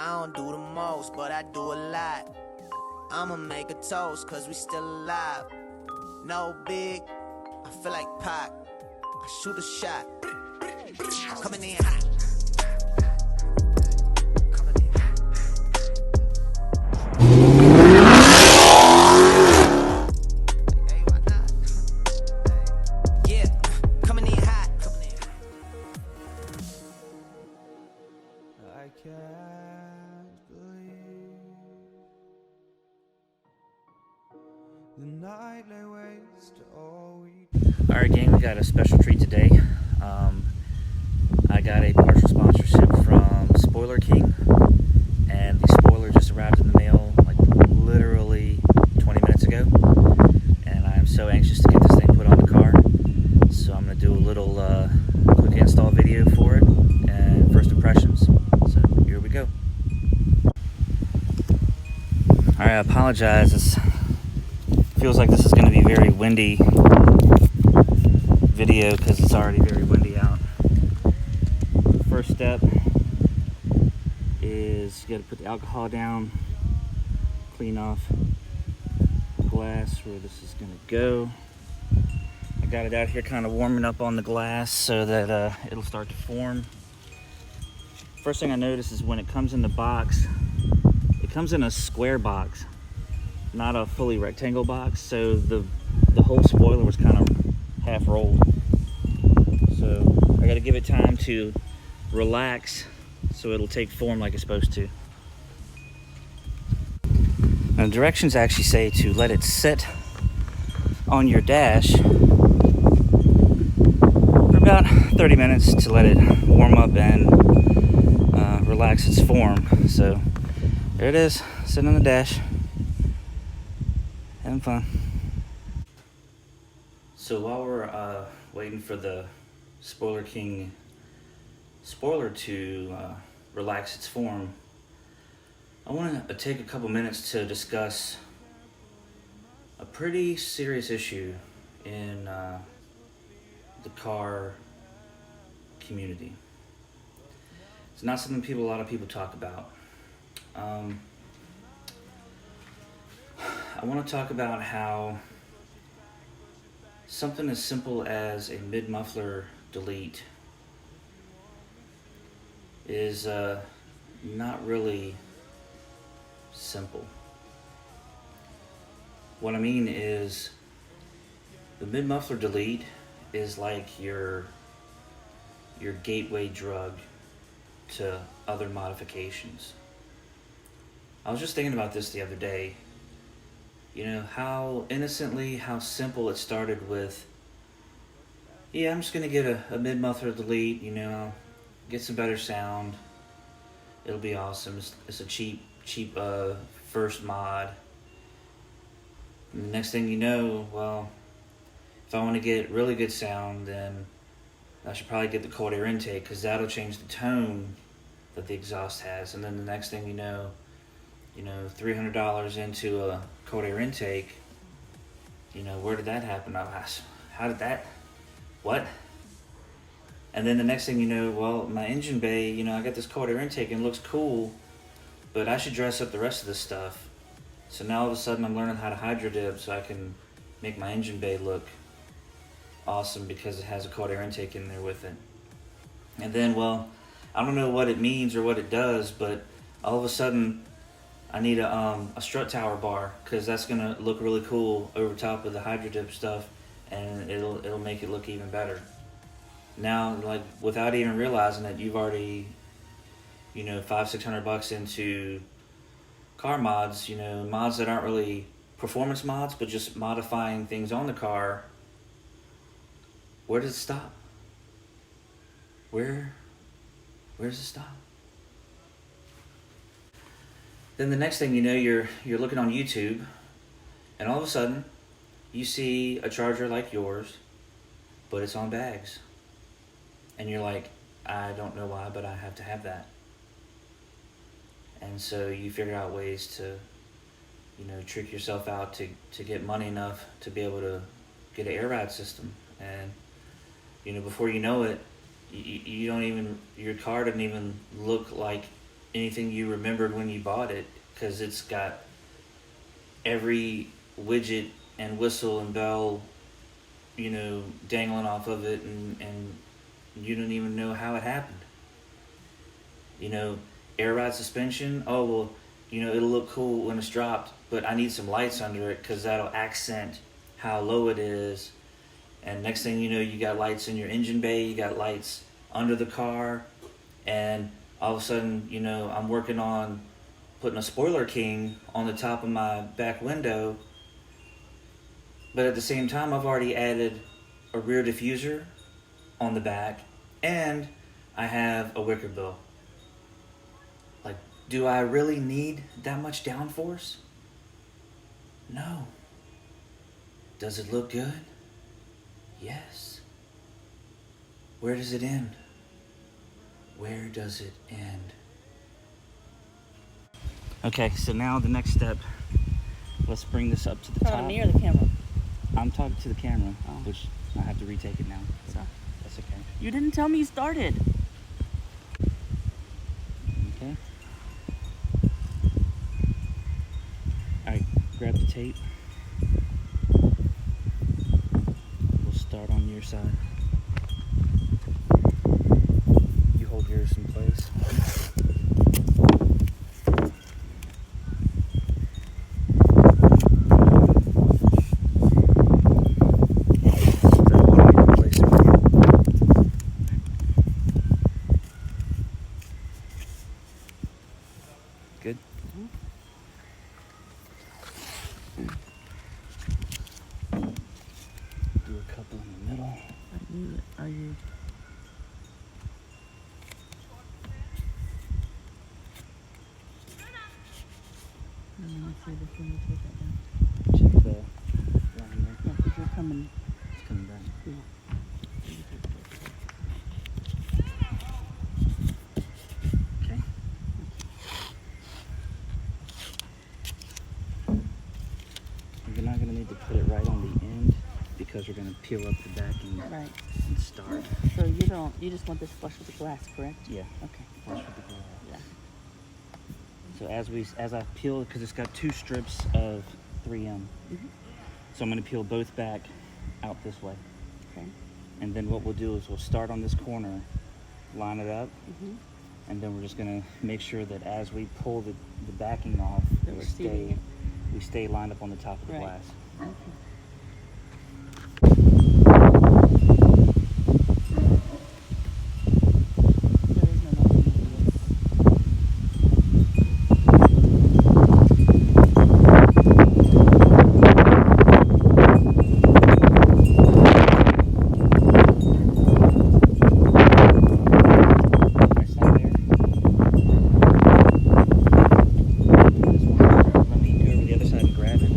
I don't do the most, but I do a lot. I'ma make a toast, cause we still alive. No big, I feel like Pac. I shoot a shot. Coming in hot. Alright gang, we got a special treat today. I got a partial sponsorship from Spoiler King, and the spoiler just arrived in the mail like literally 20 minutes ago, and I'm so anxious to get this thing put on the car, so I'm going to do a little quick install video for it and first impressions. So here we go. Alright, I apologize, it feels like this is going to be very windy video because it's already very windy out. First step is you got to put the alcohol down, clean off the glass where this is going to go. I got it out here kind of warming up on the glass so that it'll start to form. First thing I notice is when it comes in the box, it comes in a square box, not a fully rectangle box, so the whole spoiler was kind of half rolled. So I got to give it time to relax so it'll take form like it's supposed to. Now, the directions actually say to let it sit on your dash for about 30 minutes to let it warm up and relax its form. So there it is, sitting on the dash, having fun. So while we're waiting for the Spoiler King spoiler to relax its form, I want to take a couple minutes to discuss a pretty serious issue in the car community. It's not something a lot of people talk about. I want to talk about how something as simple as a mid-muffler delete is not really simple. What I mean is the mid-muffler delete is like your gateway drug to other modifications. I was just thinking about this the other day. You know, how innocently, how simple it started with, yeah, I'm just going to get a mid-muffler delete, you know, get some better sound. It'll be awesome. It's a cheap first mod. And the next thing you know, well, if I want to get really good sound, then I should probably get the cold air intake because that'll change the tone that the exhaust has. And then the next thing you know, $300 into a cold air intake, you know, where did that happen? How did that, what? And then the next thing you know, well, my engine bay, you know, I got this cold air intake and it looks cool, but I should dress up the rest of this stuff. So now all of a sudden I'm learning how to hydro dip so I can make my engine bay look awesome because it has a cold air intake in there with it. And then, well, I don't know what it means or what it does, but all of a sudden I need a strut tower bar because that's gonna look really cool over top of the hydro dip stuff, and it'll make it look even better. Now, like, without even realizing it, you've already, you know, $500-600 into car mods, you know, mods that aren't really performance mods, but just modifying things on the car. Where does it stop? Where does it stop? Then the next thing you know, you're looking on YouTube, and all of a sudden, you see a charger like yours, but it's on bags. And you're like, I don't know why, but I have to have that. And so you figure out ways to, you know, trick yourself out to get money enough to be able to get an air ride system. And, you know, before you know it, you don't even, your car doesn't even look like anything you remembered when you bought it, because it's got every widget and whistle and bell, dangling off of it, and you don't even know how it happened. Air ride suspension. Oh well, it'll look cool when it's dropped, but I need some lights under it because that'll accent how low it is. And next thing you know, you got lights in your engine bay, you got lights under the car, and all of a sudden, I'm working on putting a spoiler king on the top of my back window, but at the same time, I've already added a rear diffuser on the back, and I have a wicker bill. Like, do I really need that much downforce? No. Does it look good? Yes. Where does it end? Where does it end? Okay, so now the next step, let's bring this up to the top. Talking to me or the camera? I'm talking to the camera, Oh. which I have to retake it now. So that's okay. You didn't tell me you started. Okay. Alright, grab the tape. We'll start on your side. You hold yours in place. Good. Do a couple in the middle. Are you? Let's see if you take that down. Check the line there. Yeah, because you're coming. It's coming down. Yeah. Okay. We're not going to need to put it right on the end because we're going to peel up the backing Right. and start. So you just want this flush with the glass, correct? Yeah. Okay. Flush with the glass. Yeah. So as I peel, because it's got 2 strips of 3M, so I'm going to peel both back out this way. Okay. And then what we'll do is we'll start on this corner, line it up, and then we're just going to make sure that as we pull the backing off, That we're seating we stay lined up on the top of the Right. glass. Okay. There is no nothing to this. Right side there. This one, let me go over the other side and grab it. I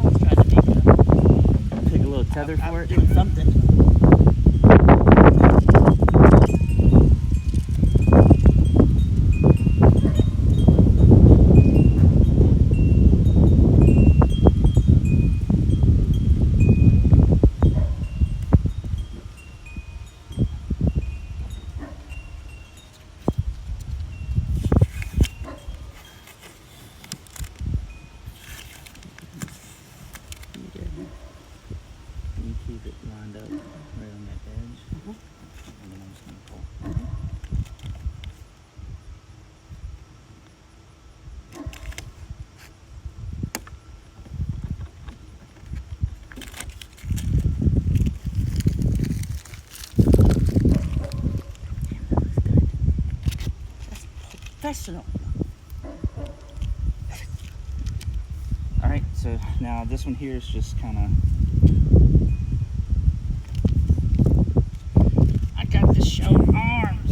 was trying to make Take a little tether I for was it. doing something. You did. And you keep it lined up right on that edge. And then I'm just going to pull. Professional. Alright, so now this one here is just kind of... I got the shown arms!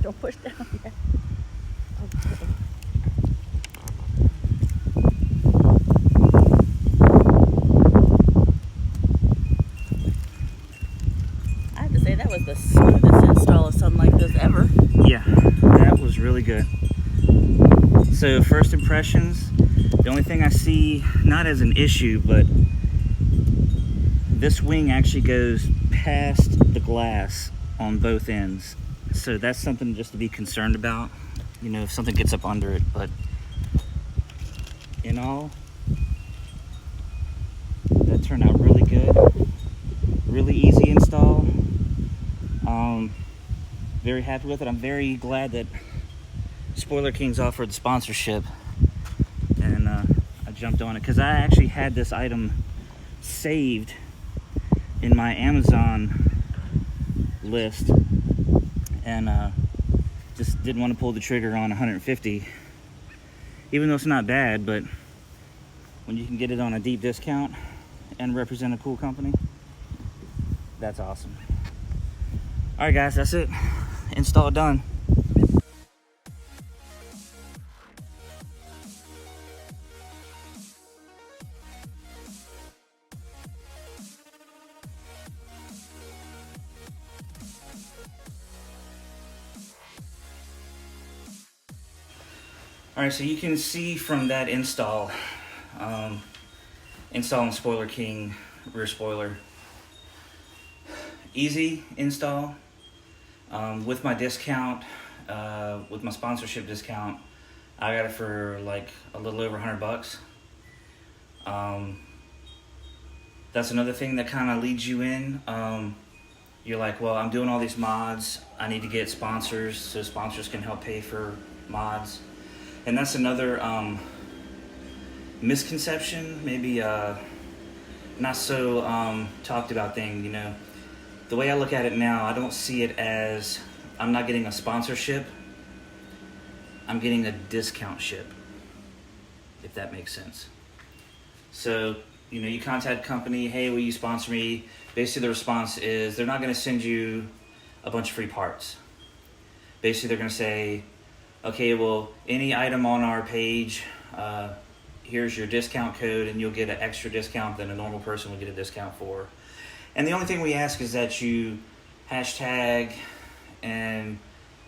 Don't push down yet. good. So first impressions, the only thing I see, not as an issue, but this wing actually goes past the glass on both ends. So that's something just to be concerned about, you know, if something gets up under it. But in all, that turned out really good. Really easy install. Very happy with it. I'm very glad that Spoiler Kings offered sponsorship, and I jumped on it because I actually had this item saved in my Amazon list, and just didn't want to pull the trigger on 150, even though it's not bad. But when you can get it on a deep discount and represent a cool company, that's awesome. All right, guys, that's it. Install done. All right, so you can see from that install, installing Spoiler King rear spoiler, easy install. With my discount, with my sponsorship discount, I got it for like a little over $100. That's another thing that kind of leads you in. You're like, well, I'm doing all these mods. I need to get sponsors so sponsors can help pay for mods. And that's another misconception, maybe not so talked about thing, you know. The way I look at it now, I don't see it as I'm not getting a sponsorship, I'm getting a discount ship, if that makes sense. So, you know, you contact company, hey, will you sponsor me? Basically the response is they're not gonna send you a bunch of free parts. Basically they're gonna say, okay, well, any item on our page, here's your discount code, and you'll get an extra discount than a normal person would get a discount for. And the only thing we ask is that you hashtag and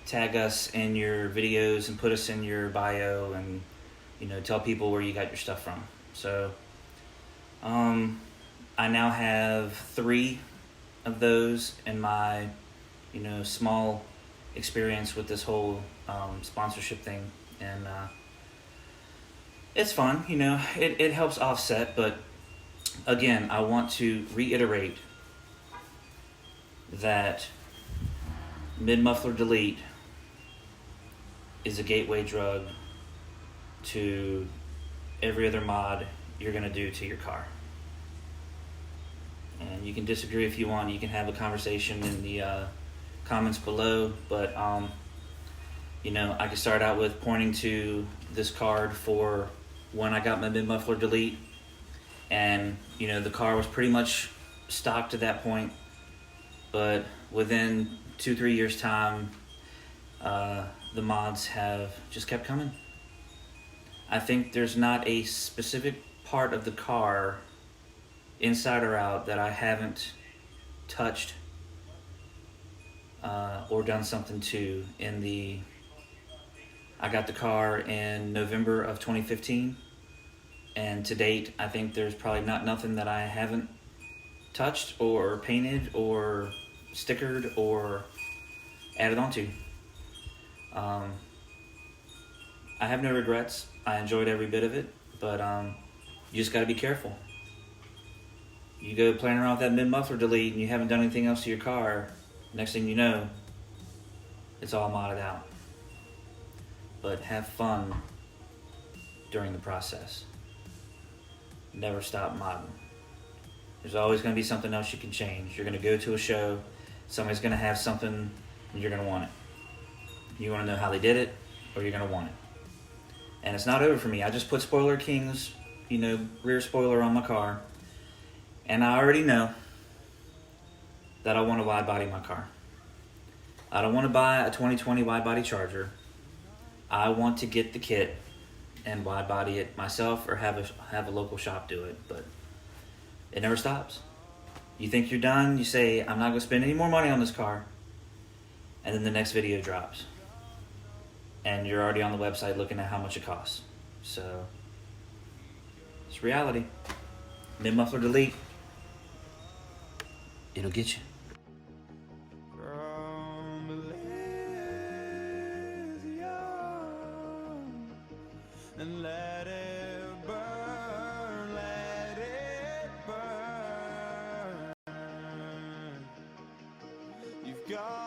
tag us in your videos and put us in your bio, and, you know, tell people where you got your stuff from. So I now have 3 of those in my, you know, small experience with this whole sponsorship thing, and it's fun, you know, it helps offset. But again, I want to reiterate that mid-muffler delete is a gateway drug to every other mod you're going to do to your car. And you can disagree if you want. You can have a conversation in the comments below, but you know, I can start out with pointing to this card for when I got my mid-muffler delete, and you know, the car was pretty much stock to that point, but within 2-3 years time, the mods have just kept coming. I think there's not a specific part of the car, inside or out, that I haven't touched or done something to. I got the car in November of 2015, and to date, I think there's probably nothing that I haven't touched or painted or stickered or added onto. I have no regrets. I enjoyed every bit of it, but you just got to be careful. You go playing around with that mid-muffler delete and you haven't done anything else to your car, next thing you know, it's all modded out. But have fun during the process. Never stop modding. There's always going to be something else you can change. You're going to go to a show, somebody's going to have something, and you're going to want it. You want to know how they did it, or you're going to want it. And it's not over for me. I just put Spoiler King's, you know, rear spoiler on my car, and I already know that I want to wide body my car. I don't want to buy a 2020 wide body Charger. I want to get the kit and wide body it myself, or have a local shop do it. But it never stops. You think you're done, you say, I'm not going to spend any more money on this car, and then the next video drops. and you're already on the website looking at how much it costs. So it's reality. Mid muffler delete. It'll get you. And let it burn, let it burn. You've got